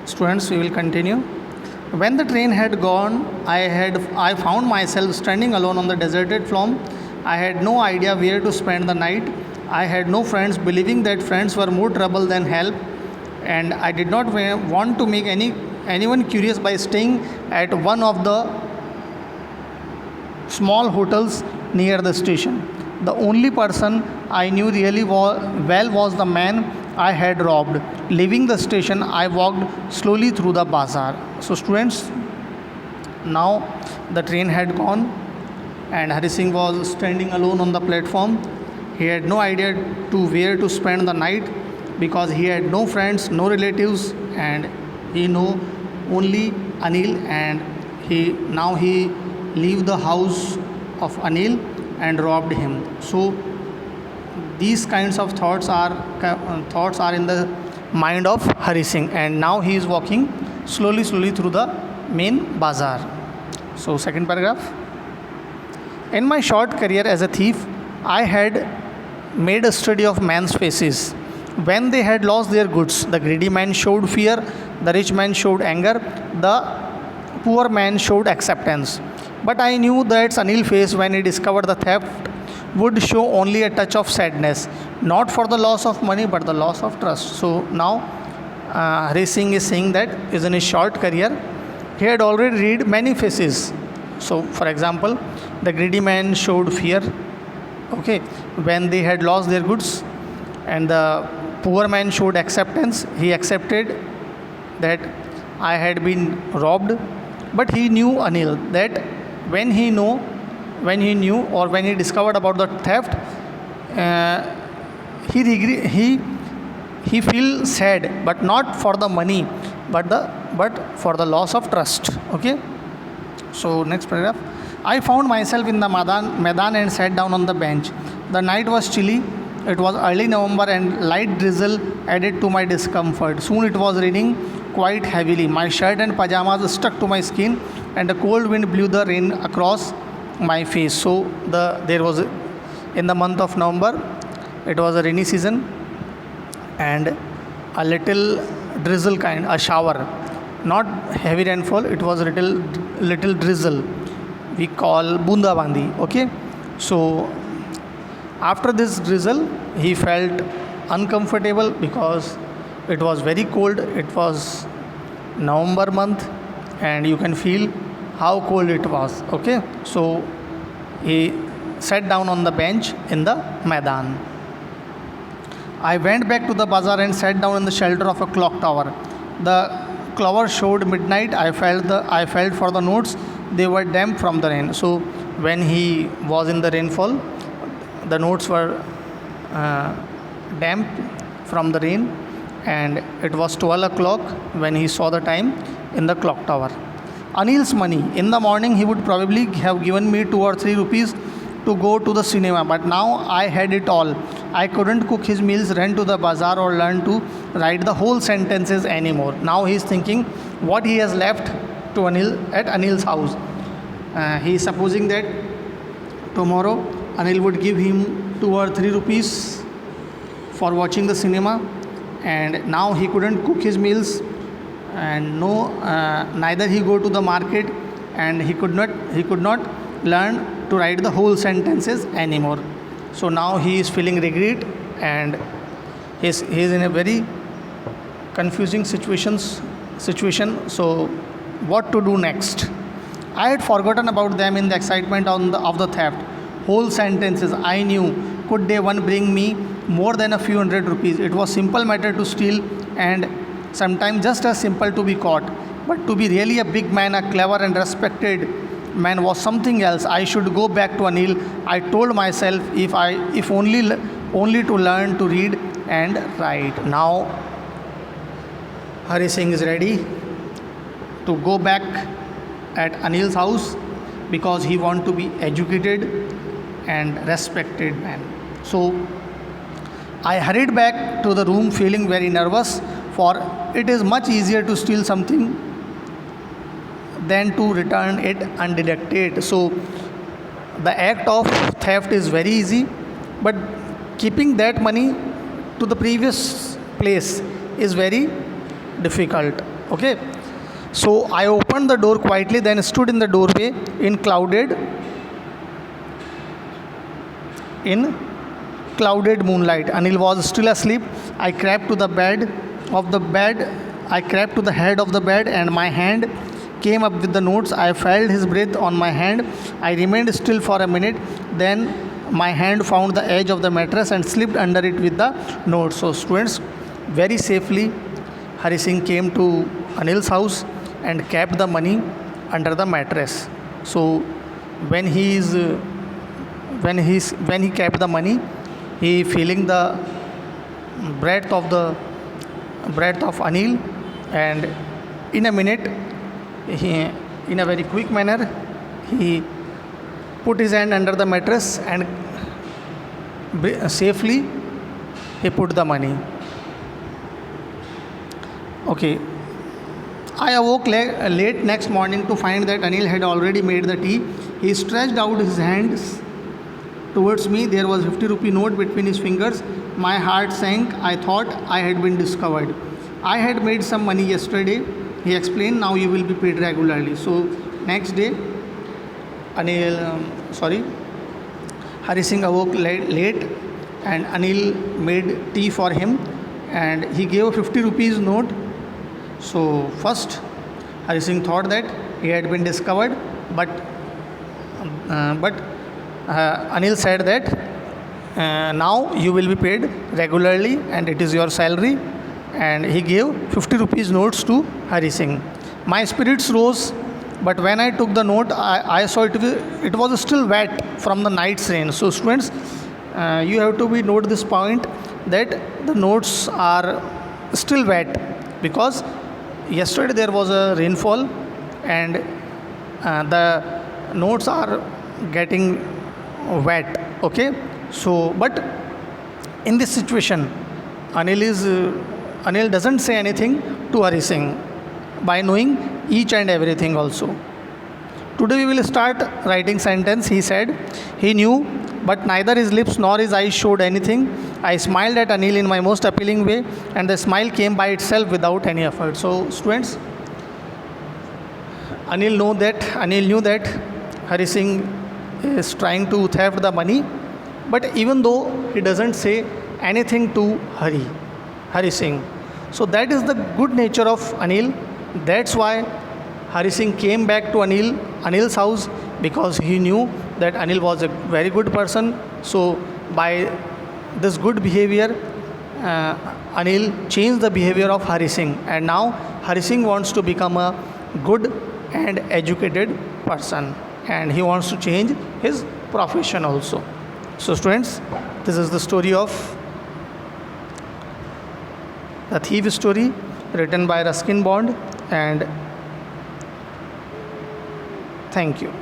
Students, we will continue. When the train had gone, I found myself standing alone on the deserted platform. I had no idea where to spend the night. I had no friends, believing that friends were more trouble than help, and I did not want to make anyone curious by staying at one of the small hotels near the station. The only person I knew really well was the man I had robbed. Leaving the station, I walked slowly through the bazaar. So, students, now the train had gone, and Hari Singh was standing alone on the platform. He had no idea to where to spend the night because he had no friends, no relatives, and he knew only Anil. And he leave the house of Anil and robbed him. So these kinds of thoughts are in the mind of Hari Singh, and now he is walking slowly through the main bazaar. So second paragraph. In my short career as a thief, I had made a study of men's faces. When they had lost their goods, the greedy man showed fear, the rich man showed anger, the poor man showed acceptance. But I knew that Anil's face when he discovered the theft would show only a touch of sadness, not for the loss of money but the loss of trust. So now Hari Singh is saying that is in his short career, he had already read many faces. So, for example, the greedy man showed fear, okay, when they had lost their goods, and the poor man showed acceptance. He accepted that I had been robbed, but he knew Anil that when he discovered about the theft, he feels sad, but not for the money, but for the loss of trust. Okay. So next paragraph. I found myself in the Maidan and sat down on the bench. The night was chilly. It was early November and light drizzle added to my discomfort. Soon it was raining quite heavily. My shirt and pajamas stuck to my skin, and the cold wind blew the rain across my face. So there was in the month of November, it was a rainy season, and a little drizzle kind, a shower, not heavy rainfall. It was a little drizzle. We call bunda bandi. Okay, so after this drizzle, he felt uncomfortable because it was very cold. It was November month, and you can feel how cold it was. Okay, so he sat down on the bench in the Maidan. I went back to the bazaar and sat down in the shelter of a clock tower. The clover showed midnight. I felt for the notes. They were damp from the rain. So when he was in the rainfall, the notes were damp from the rain, and it was 12 o'clock when he saw the time in the clock tower. Anil's money. In the morning, he would probably have given me 2 or 3 rupees to go to the cinema, but now I had it all. I couldn't cook his meals, run to the bazaar, or learn to write the whole sentences anymore. Now he is thinking what he has left to Anil at Anil's house. He is supposing that tomorrow Anil would give him 2 or 3 rupees for watching the cinema, and now he couldn't cook his meals, and neither he go to the market, and he could not learn to write the whole sentences anymore. So now he is feeling regret, and he is in a very confusing situation. So what to do next? I had forgotten about them in the excitement of the theft. Whole sentences I knew, could they one bring me more than a few hundred rupees? It was simple matter to steal, and sometimes just as simple to be caught. But to be really a big man, a clever and respected man, was something else. I should go back to Anil. I told myself, if only to learn to read and write. Now Hari Singh is ready to go back at Anil's house because he want to be educated and respected man. So I hurried back to the room feeling very nervous, for it is much easier to steal something than to return it undetected. So the act of theft is very easy, but keeping that money to the previous place is very difficult. Okay. So I opened the door quietly, then stood in the doorway in clouded moonlight. Anil was still asleep. I crept to the bed. I crept to the head of the bed, and my hand came up with the notes. I felt his breath on my hand. I remained still for a minute. Then my hand found the edge of the mattress and slipped under it with the notes. So students, very safely, Hari Singh came to Anil's house and kept the money under the mattress. So when when he kept the money, he feeling the breath of Anil, and in a minute, he, in a very quick manner, he put his hand under the mattress and safely he put the money. Okay. I awoke late next morning to find that Anil had already made the tea. He stretched out his hands towards me. There was 50 rupee note between his fingers. My heart sank. I thought I had been discovered. I had made some money yesterday. He explained, now you will be paid regularly. So next day, Hari Singh awoke late, and Anil made tea for him, and he gave a 50 rupees note. So first, Hari Singh thought that he had been discovered, but Anil said that now you will be paid regularly and it is your salary, and he gave 50 rupees notes to Hari Singh. My spirits rose, but when I took the note, I saw it was still wet from the night's rain. So students, you have to note this point, that the notes are still wet because yesterday there was a rainfall, and the notes are getting wet. Okay. So but in this situation, Anil doesn't say anything to Hari Singh by knowing each and everything also. Today we will start writing sentence. He said, he knew, but neither his lips nor his eyes showed anything. I smiled at Anil in my most appealing way, and the smile came by itself without any effort. So students, Anil knew that Hari Singh is trying to theft the money, but even though he doesn't say anything to Hari Singh. So that is the good nature of Anil. That's why Hari Singh came back to Anil's house, because he knew that Anil was a very good person. So by this good behavior, Anil changed the behavior of Hari Singh, and now Hari Singh wants to become a good and educated person, and he wants to change his profession also. So students, this is the story of the thief story, written by Ruskin Bond, and thank you.